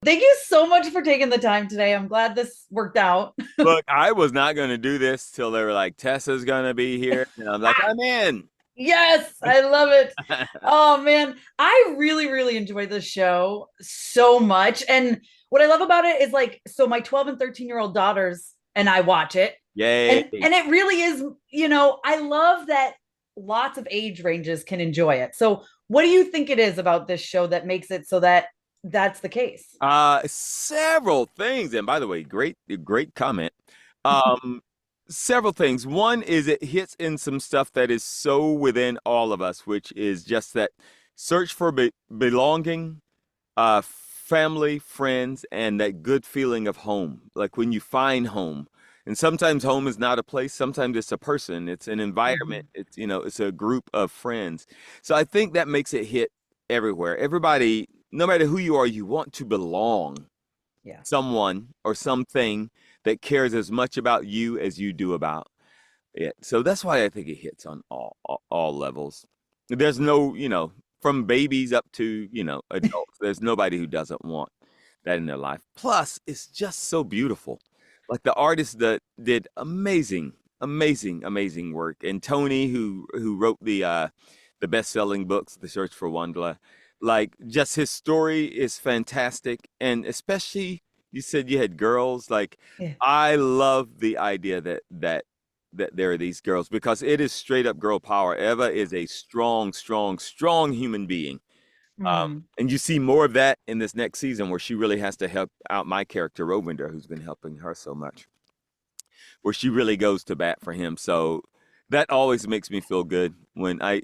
Thank you so much for taking the time today. I'm glad this worked out. Look, I was not going to do this till they were like, Tessa's going to be here. And I'm like, Ah, I'm in. yes, I love it. Oh man, I really, really enjoy this show so much. And what I love about it is like, so my 12 and 13-year-old daughters and I watch it. Yay. And it really is, I love that lots of age ranges can enjoy it. So what do you think it is about this show that makes it so that that's the case? Several things. And by the way, great comment. Um, Several things. One is it hits in some stuff that is so within all of us, which is just that search for belonging, family, friends, and that good feeling of home. Like when you find home. And sometimes home is not a place, sometimes it's a person, it's an environment, Mhm. it's a group of friends. So I think that makes it hit everywhere. Everybody, no matter who you are, you want to belong Yeah. someone or something that cares as much about you as you do about it. So that's why I think it hits on all levels. There's no, from babies up to, adults. There's nobody who doesn't want that in their life. Plus, it's just so beautiful. Like the artist that did amazing work. And Tony, who wrote the best-selling books, The Search for WondLa, like just his story is fantastic. And especially you said you had girls. Like Yeah. I love the idea that there are these girls because it is straight up girl power. Eva is a strong human being. Mhm. And you see more of that in this next season where she really has to help out my character, Rovender, who's been helping her so much, where she really goes to bat for him. So that always makes me feel good when I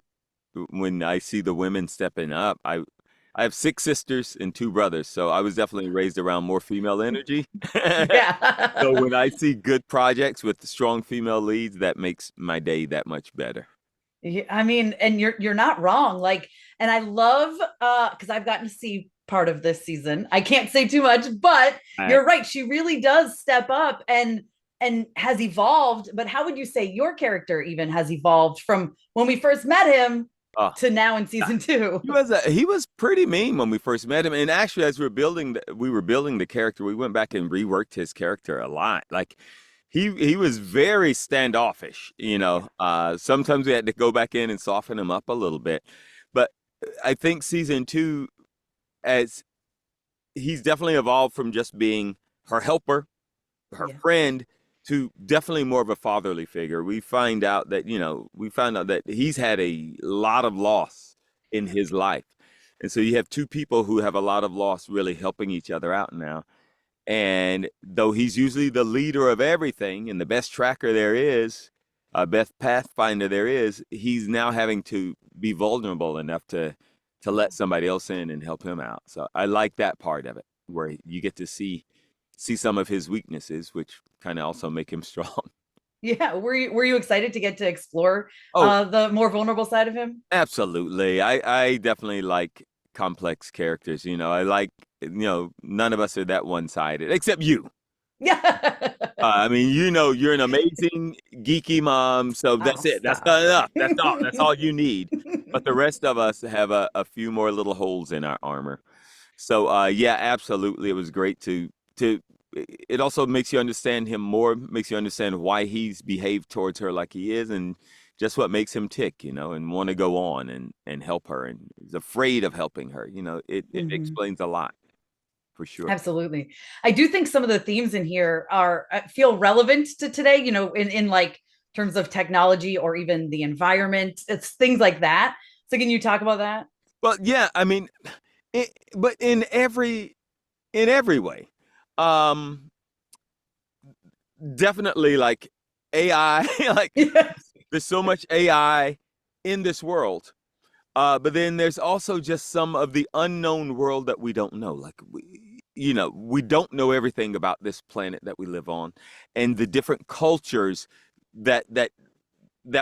see the women stepping up. I have six sisters and two brothers, so I was definitely raised around more female energy. So Yeah. when I see good projects with strong female leads, that makes my day that much better. Yeah, I mean, and you're not wrong. Like, and I love because I've gotten to see part of this season. I can't say too much, but I, you're right. She really does step up and has evolved. But how would you say your character even has evolved from when we first met him oh, to now in season two? he was pretty mean when we first met him, and actually, as we were building the character, we went back and reworked his character a lot. Like he was very standoffish. Yeah. Sometimes we had to go back in and soften him up a little bit, but I think season two, as he's definitely evolved from just being her helper, her Yeah. friend, to definitely more of a fatherly figure. We found out that he's had a lot of loss in his life. And so you have two people who have a lot of loss really helping each other out now. And though he's usually the leader of everything and the best tracker there is, best pathfinder there is, he's now having to be vulnerable enough to let somebody else in and help him out. So I like that part of it, where you get to see some of his weaknesses, which kind of also make him strong. Yeah. Were you excited to get to explore Oh, the more vulnerable side of him? absolutely. I definitely like complex characters. I like, none of us are that one-sided, except you. Yeah. I mean, you're an amazing geeky mom, so Oh, that's it. That's stop. not enough. That's all you need. But the rest of us have a few more little holes in our armor. So yeah, absolutely. It was great to it also makes you understand him more, makes you understand why he's behaved towards her like he is and just what makes him tick, and want to go on and help her and is afraid of helping her. It Mhm. explains a lot for sure. Absolutely. I do think some of the themes in here are feel relevant to today, in like terms of technology or even the environment. It's things like that. So can you talk about that? But yeah, I mean, but in every way. Um Definitely like AI, like Yeah. there's so much AI in this world. But then there's also just some of the unknown world that we don't know. Like we don't know everything about this planet that we live on and the different cultures that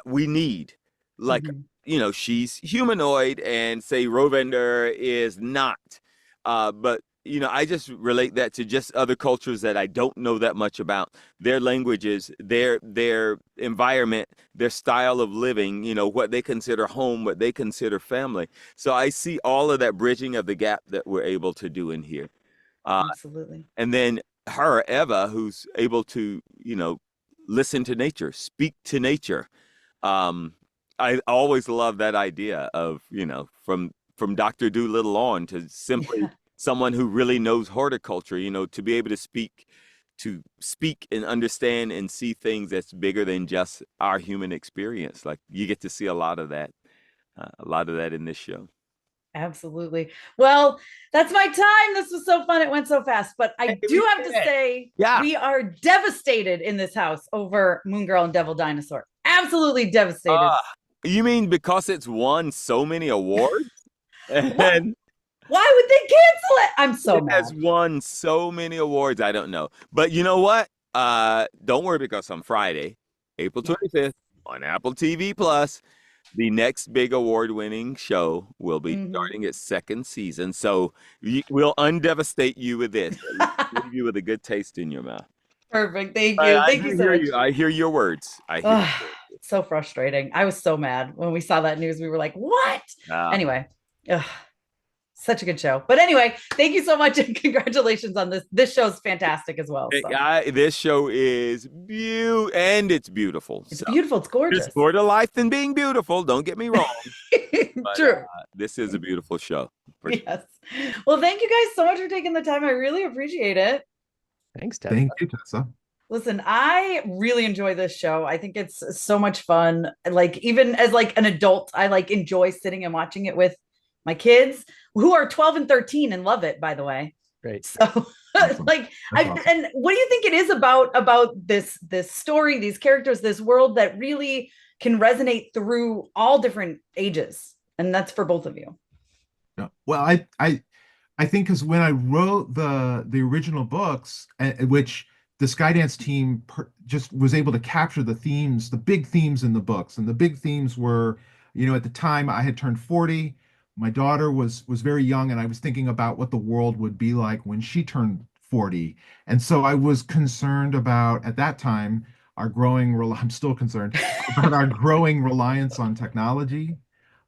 we need. Like, Mhm. she's humanoid and say Rovender is not. But I just relate that to just other cultures that I don't know that much about. Their languages, their environment, their style of living, what they consider home, what they consider family. So I see all of that bridging of the gap that we're able to do in here. Absolutely. And then her, Eva, who's able to, listen to nature, speak to nature. I always love that idea of, from Dr. Doolittle on to simply Yeah. someone who really knows horticulture, to be able to speak and understand and see things that's bigger than just our human experience. Like you get to see a lot of that in this show. Absolutely. Well, that's my time. This was so fun. It went so fast. But I Hey, do we have did to it. say, Yeah. we are devastated in this house over Moon Girl and Devil Dinosaur. Absolutely devastated. Uh, you mean because it's won so many awards? What? And Why would they cancel it? I'm so it has mad. won so many awards. I don't know. But you know what? Don't worry because on Friday, April Yeah. 25th, on Apple TV Plus, the next big award-winning show will be Mm-hmm. starting its second season. So we'll undevastate you with this. Leave you with a good taste in your mouth. Perfect. Thank I, you. I Thank you do so hear much. you. I hear your words. I hear Ugh, your so frustrating. I was so mad when we saw that news. We were like, what? words. Anyway, ugh, such a good show. But anyway, thank you so much and congratulations on this. This show's fantastic as well. So This show is and it's beautiful. it's So beautiful. It's there's gorgeous. more to life than being beautiful. Don't get me wrong, but True. this is a beautiful show for sure. Yes. Well, thank you guys so much for taking the time. I really appreciate it. Thanks, Tessa. Thank you, Tessa. Listen, I really enjoy this show. I think it's so much fun. Like even as like an adult, I like enjoy sitting and watching it with my kids who are 12 and 13 and love it, by the way. Great. So Awesome. like That's awesome. and what do you think it is about this story, these characters, this world that really can resonate through all different ages? And that's for both of you. Yeah. Well, I think because when I wrote the original books, which the Skydance team just was able to capture the themes, the big themes in the books, and the big themes were, at the time I had turned 40, my daughter was very young, and I was thinking about what the world would be like when she turned 40, and so I was concerned about at that time I'm still concerned about our growing reliance on technology,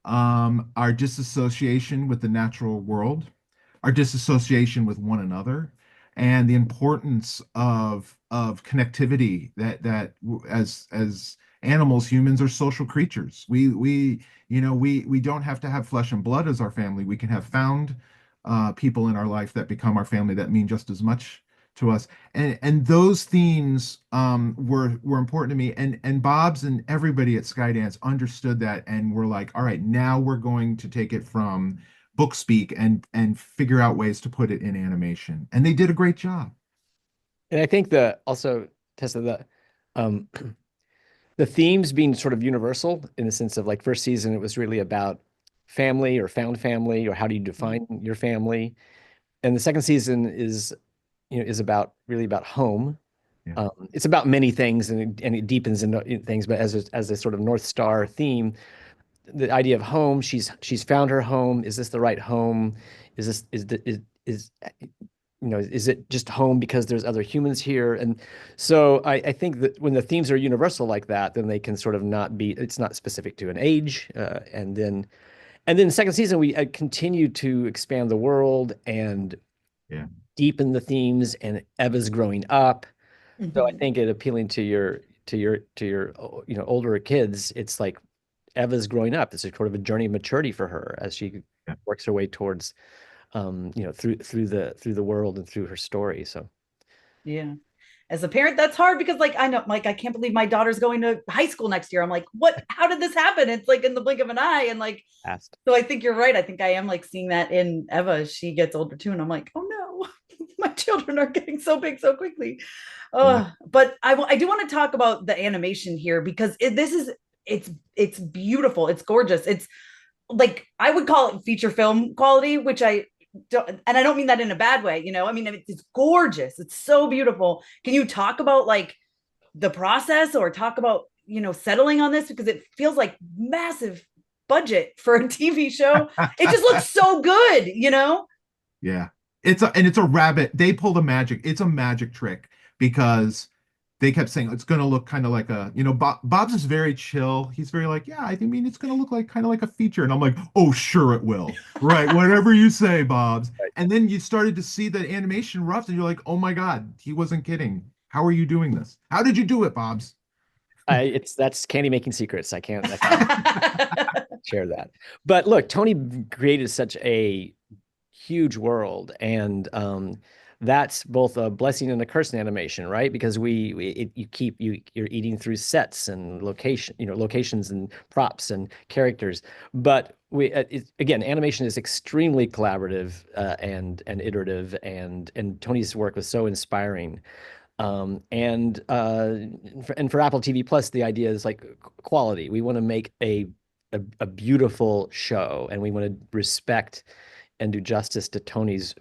our disassociation with the natural world, our disassociation with one another, and the importance of connectivity as animals, humans are social creatures. We don't have to have flesh and blood as our family. We can have found people in our life that become our family that mean just as much to us. And those themes were important to me. And Bob's and everybody at Skydance understood that and were like, all right, now we're going to take it from book speak and figure out ways to put it in animation. And they did a great job. And I think also, Tessa, um, the themes being sort of universal in the sense of like first season, it was really about family or found family or how do you define your family. And the second season is about really about home. Yeah. It's about many things and it deepens into things, but as a sort of North Star theme, the idea of home, she's found her home. Is this the right home? Is this is it just home because there's other humans here? And so I think that when the themes are universal like that, then they can sort of it's not specific to an age. And then second season, we continue to expand the world and Yeah. deepen the themes, and Eva's growing up. So I Mhm. think it appealing to your older kids, it's like Eva's growing up. It's a sort of a journey of maturity for her as she Yeah. works her way towards through the world and through her story. So Yeah. As a parent, that's hard because like I know, like I can't believe my daughter's going to high school next year. I'm like, what? How did this happen? It's like in the blink of an eye. And like, fast. so I think you're right. I think I am like seeing that in Eva as she gets older too. And I'm like, oh no, my children are getting so big so quickly. Yeah. But I do want to talk about the animation here because it's beautiful. It's gorgeous. It's like I would call it feature film quality, which I don't, and I don't mean that in a bad way, I mean it's gorgeous. It's so beautiful. Can you talk about like the process or talk about, settling on this because it feels like massive budget for a TV show. It just looks so good. Yeah. It's a rabbit. They pulled a magic. It's a magic trick because they kept saying it's going to look kind of like a, Bob's is very chill. He's very like, yeah, I mean, it's going to look like kind of like a feature. And I'm like, oh, sure it will. Right. Whatever you say, Bob's. Right. And then you started to see the animation rough and you're like, oh my God, he wasn't kidding. How are you doing this? How did you do it, Bob's? That's candy making secrets. I can't share that. But look, Tony created such a huge world, and that's both a blessing and a curse in animation, right? Because you're eating through sets and locations and props and characters. But again, animation is extremely collaborative and iterative, and Tony's work was so inspiring. And for Apple TV Plus, the idea is like quality. We want to make a beautiful show, and we want to respect and do justice to Tony's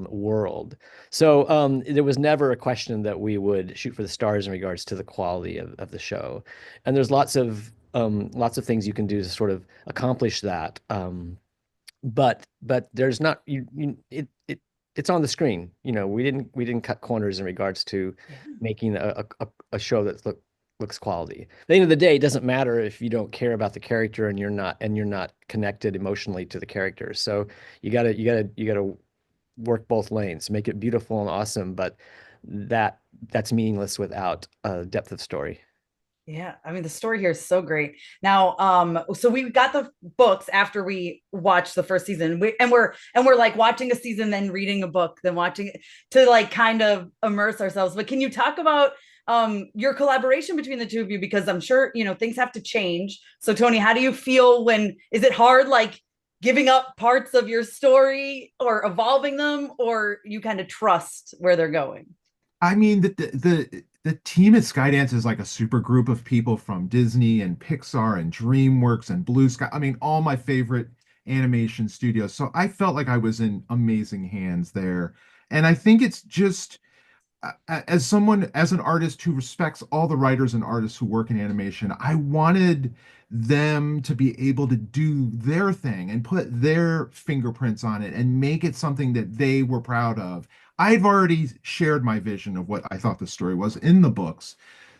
world. So there was never a question that we would shoot for the stars in regards to the quality of the show. And there's lots of things you can do to sort of accomplish that. But there's not it's on the screen. We didn't cut corners in regards to making a show that looks quality. At the end of the day, it doesn't matter if you don't care about the character and you're not connected emotionally to the character. So you gotta work both lanes, make it beautiful and awesome, but that's meaningless without a depth of story. Yeah, I mean the story here is so great. Now, so we got the books after we watched the first season. And we're like watching a season, then reading a book, then watching it to like kind of immerse ourselves. But can you talk about your collaboration between the two of you? Because I'm sure, things have to change. So Tony, how do you feel when is it hard like giving up parts of your story or evolving them, or you kind of trust where they're going? I mean, the team at Skydance is like a super group of people from Disney and Pixar and DreamWorks and Blue Sky. I mean, all my favorite animation studios. So I felt like I was in amazing hands there. And I think it's just as an artist who respects all the writers and artists who work in animation, I wanted them to be able to do their thing and put their fingerprints on it and make it something that they were proud of. I've already shared my vision of what I thought the story was in the books.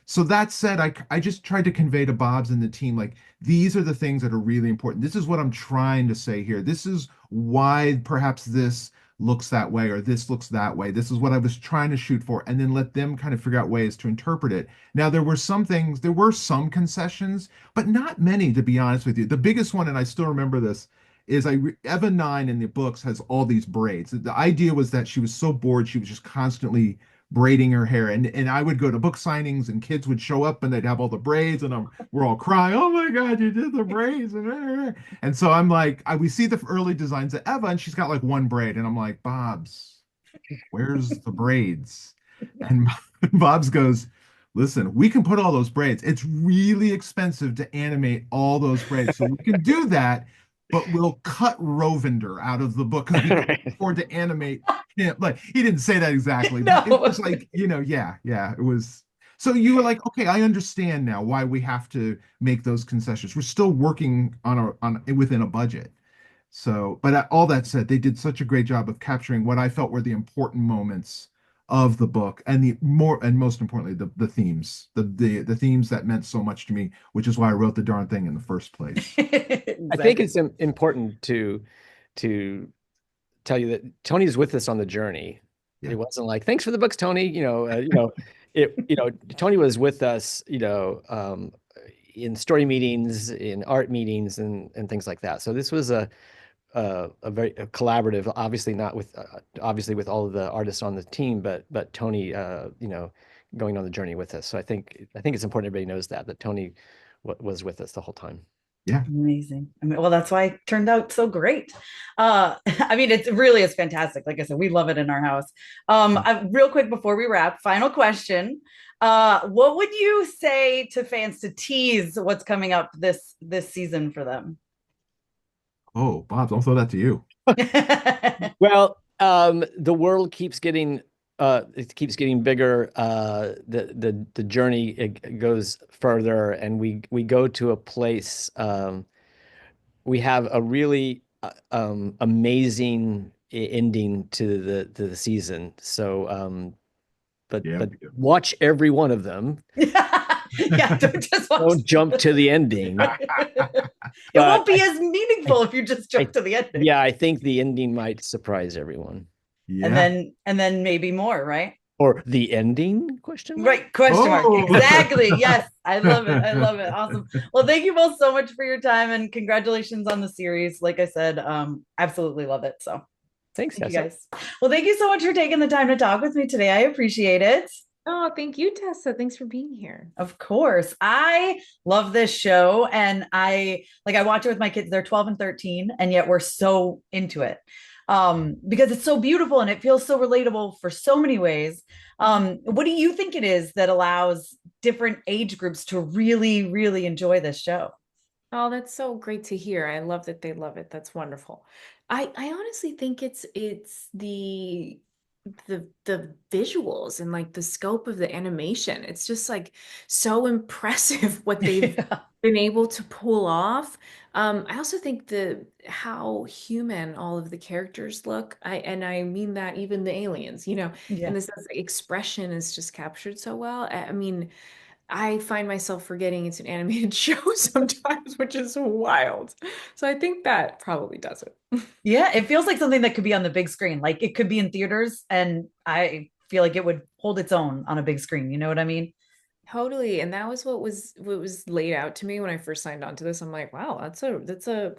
So that said, I just tried to convey to Bob's and the team, like, these are the things that are really important. This is what I'm trying to say here. This is why perhaps this looks that way or this looks that way. This is what I was trying to shoot for, and then let them kind of figure out ways to interpret it. Now, there were some concessions, but not many, to be honest with you. The biggest one, and I still remember this, is Eva 9 in the books has all these braids. The idea was that she was so bored, she was just constantly braiding her hair. And I would go to book signings and kids would show up and they'd have all the braids and we're all crying, oh my God, you did the braids. And so I'm like, we see the early designs of Eva and she's got like one braid. And I'm like, Bob's, where's the braids? And Bob's goes, listen, we can put all those braids. It's really expensive to animate all those braids. So we can do that, but we'll cut Rovender out of the book because we can't afford to animate him. Like, he didn't say that exactly, but No. it was like, yeah, it was. So you were like, okay, I understand now why we have to make those concessions. We're still working on within a budget. So, but all that said, they did such a great job of capturing what I felt were the important moments of the book and most importantly the themes, the themes that meant so much to me, which is why I wrote the darn thing in the first place. I think it's important to tell you that Tony's with us on the journey. Yeah. It wasn't like, thanks for the books, Tony. Tony was with us, in story meetings, in art meetings, and things like that. So this was a very collaborative, obviously not with obviously with all of the artists on the team, but Tony, going on the journey with us. So I think it's important everybody knows that Tony was with us the whole time. Yeah. Amazing. I mean, well, that's why it turned out so great. I mean, it really is fantastic. Like I said, we love it in our house. Real quick before we wrap, final question. What would you say to fans to tease what's coming up this season for them? Oh, Bob, I'll throw that to you. Well, the world keeps getting bigger. The journey it goes further, and we go to a place. We have a really amazing ending to the season. So but Yeah, but we do. watch every one of them. Yeah, don't just watch. Don't jump to the ending. It won't be as meaningful if you just jump to the ending. Yeah, I think the ending might surprise everyone. Yeah. And then maybe more, right? Or the ending? Question mark? Right, question mark. Oh. Exactly. Yes. I love it. I love it. Awesome. Well, thank you both so much for your time and congratulations on the series. Like I said, absolutely love it. So Thanks, thank you Tessa. guys. Well, thank you so much for taking the time to talk with me today. I appreciate it. Oh, thank you, Tessa. Thanks for being here. Of course. I love this show and I watch it with my kids. They're 12 and 13 and yet we're so into it. Because it's so beautiful and it feels so relatable for so many ways. What do you think it is that allows different age groups to really, really enjoy this show? Oh, that's so great to hear. I love that they love it. That's wonderful. I honestly think it's the visuals and like the scope of the animation. It's just like so impressive what they've Yeah. been able to pull off. I also think how human all of the characters look. I mean that even the aliens, you know, Yeah. and this expression is just captured so well. I mean, I find myself forgetting it's an animated show sometimes, which is wild. So I think that probably does it. Yeah, it feels like something that could be on the big screen. Like it could be in theaters and I feel like it would hold its own on a big screen. You know what I mean? Totally. And that was what was laid out to me when I first signed on to this. I'm like, wow, that's a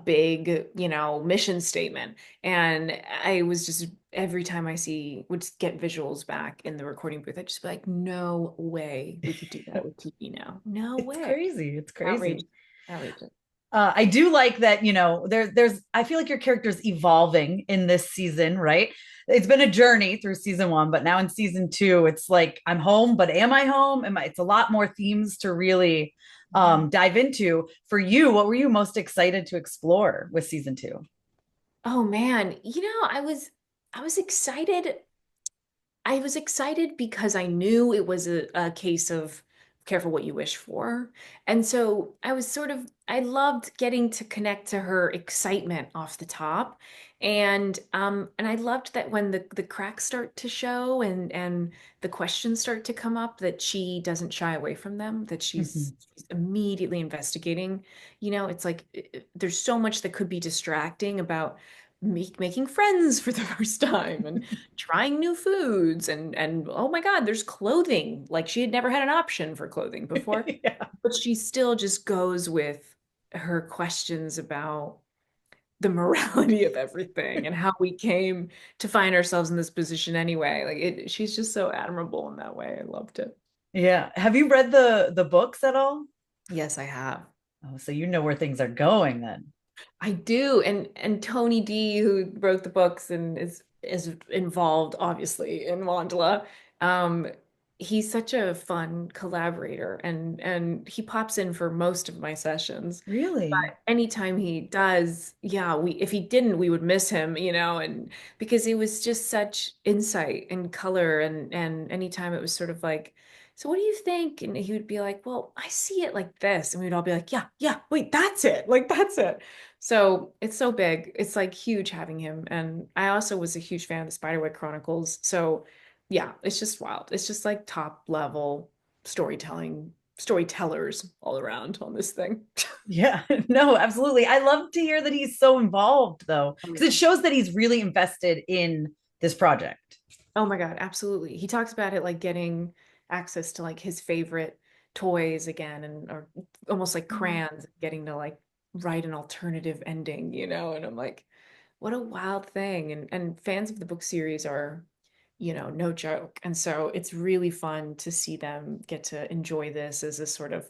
big, you know, mission statement. And I was just every time would get visuals back in the recording booth, I'd just be like, no way we could do that with TV now. No It's way. crazy. It's crazy. Outrageous. Outrageous. I do like that, you know, there's I feel like your character's evolving in this season, right? It's been a journey through season one, but now in season two, it's like I'm home, but am I home? It's a lot more themes to really dive into. For you, what were you most excited to explore with season two? Oh man, you know, I was excited. I was excited because I knew it was a case of careful what you wish for. And so I loved getting to connect to her excitement off the top. And I loved that when the cracks start to show and the questions start to come up, that she doesn't shy away from them, that she's immediately investigating. You know, it's like there's so much that could be distracting about making friends for the first time and trying new foods and oh my God, there's clothing. Like she had never had an option for clothing before, Yeah. but she still just goes with her questions about the morality of everything and how we came to find ourselves in this position anyway. She's just so admirable in that way. I loved it. Yeah. Have you read the books at all? Yes, I have. Oh, so you know where things are going then. I do. And Tony D, who wrote the books and is involved obviously in WondLa, um, he's such a fun collaborator and he pops in for most of my sessions. Really? But anytime he does, yeah, if he didn't, we would miss him, you know, and because it was just such insight and color and anytime it was sort of like, so what do you think? And he would be like, well, I see it like this. And we'd all be like, yeah, wait, that's it. Like, that's it. So it's so big. It's like huge having him. And I also was a huge fan of the Spiderwick Chronicles. So yeah, it's just wild. It's just like top level storytellers all around on this thing. Yeah, no, absolutely. I love to hear that he's so involved though, because it shows that he's really invested in this project. Oh my God, absolutely. He talks about it like getting access to like his favorite toys again and or almost like crayons, getting to like write an alternative ending, you know? And I'm like, what a wild thing. And fans of the book series are, you know, no joke. And so it's really fun to see them get to enjoy this as a sort of,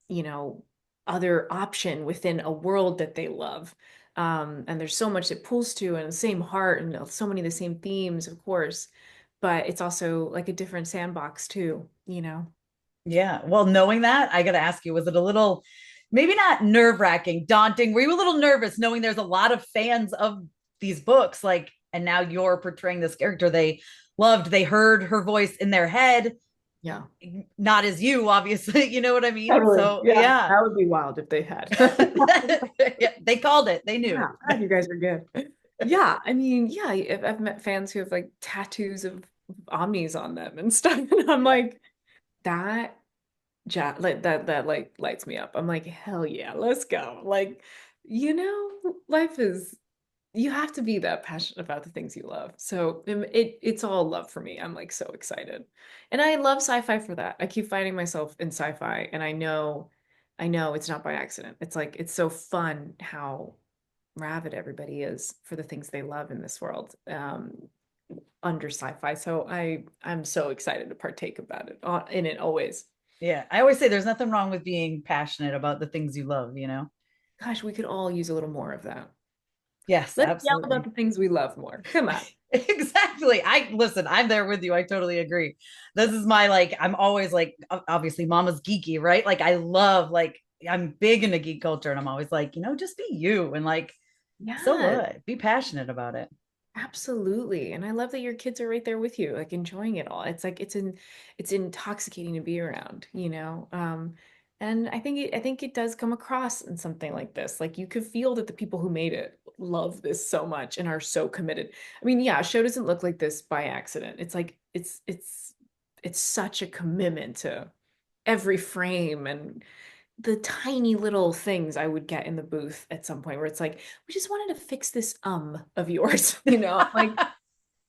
you know, other option within a world that they love. And there's so much it pulls to and the same heart and so many of the same themes, of course, but it's also like a different sandbox too, you know? Yeah. Well, knowing that, I got to ask you, was it a little, maybe not nerve-wracking, daunting? Were you a little nervous knowing there's a lot of fans of these books, like, and now you're portraying this character they loved, they heard her voice in their head, Yeah. not as you, obviously, you know what I mean? Totally. So yeah. That would be wild if they had. Yeah, they called it. They knew. Yeah, God, you guys are good. Yeah, I mean, yeah, I've met fans who have like tattoos of omnis on them and stuff. And I'm like, that that like lights me up. I'm like, hell yeah, let's go. Like, life is, you have to be that passionate about the things you love. So it's all love for me. I'm like so excited. And I love sci-fi for that. I keep finding myself in sci-fi, and I know it's not by accident. It's like it's so fun how rabid everybody is for the things they love in this world, under sci-fi. So I'm so excited to partake about it in it always. Yeah, I always say there's nothing wrong with being passionate about the things you love, you know? Gosh, we could all use a little more of that. Yes, Let's yell about absolutely. the things we love more. Come on. Exactly. Listen, I'm there with you. I totally agree. This is my like, I'm always like, obviously mama's geeky, right? Like I love, like, I'm big into geek culture, and I'm always like, just be you, and like, so Yeah. what? Be passionate about it. Absolutely. And I love that your kids are right there with you, like enjoying it all. It's like it's intoxicating to be around, you know. And I think it does come across in something like this. Like you could feel that the people who made it love this so much and are so committed. I mean, yeah, a show doesn't look like this by accident. It's like it's such a commitment to every frame and the tiny little things I would get in the booth at some point where it's like, we just wanted to fix this of yours, like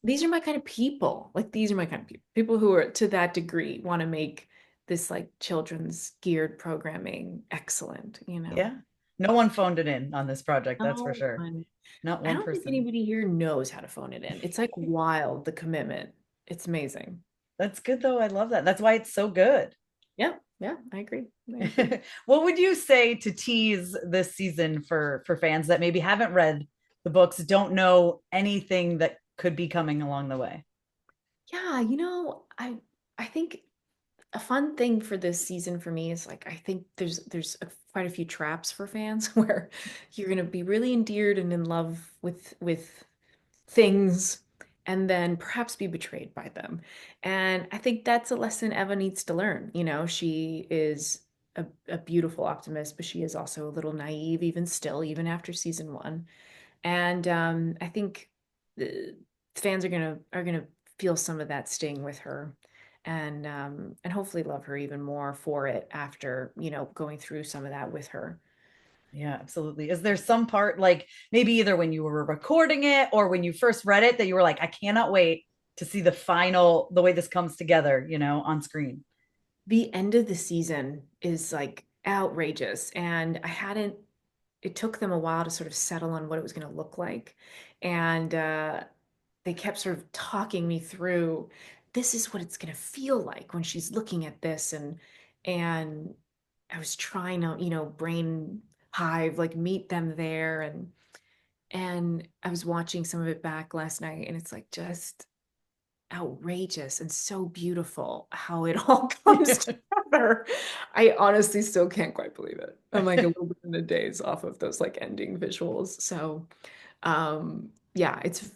these are my kind of people. Like these are my kind of people. People who are to that degree want to make this like children's geared programming excellent. Yeah. No one phoned it in on this project, that's for No sure. one. Not I one don't think person. anybody here knows how to phone it in. It's like wild, the commitment. It's amazing. That's good though. I love that. That's why it's so good. Yeah, yeah, I agree. I agree. What would you say to tease this season for fans that maybe haven't read the books, don't know anything that could be coming along the way? Yeah, I think a fun thing for this season for me is like I think quite a few traps for fans where you're gonna be really endeared and in love with things and then perhaps be betrayed by them. And I think that's a lesson Eva needs to learn. She is a beautiful optimist, but she is also a little naive even still, even after season one. And I think the fans are gonna feel some of that sting with her, and hopefully love her even more for it after going through some of that with her. Yeah, absolutely. Is there some part, like maybe either when you were recording it or when you first read it, that you were like, I cannot wait to see the way this comes together, on screen? The end of the season is like outrageous, and it took them a while to sort of settle on what it was going to look like. And they kept sort of talking me through, this is what it's going to feel like when she's looking at this. And I was trying to, brain hive, like meet them there. And I was watching some of it back last night, and it's like just outrageous and so beautiful how it all comes together. I honestly still can't quite believe it. I'm like a little bit in the daze off of those like ending visuals. So yeah, it's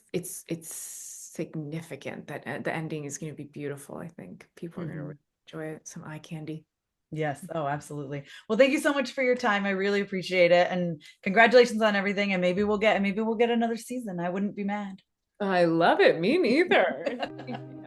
significant that the ending is going to be beautiful. I think people are going to Mhm. enjoy it. Some eye candy. Yes. Oh, absolutely. Well, thank you so much for your time. I really appreciate it. And congratulations on everything. And maybe we'll get another season. I wouldn't be mad. I love it. Me neither.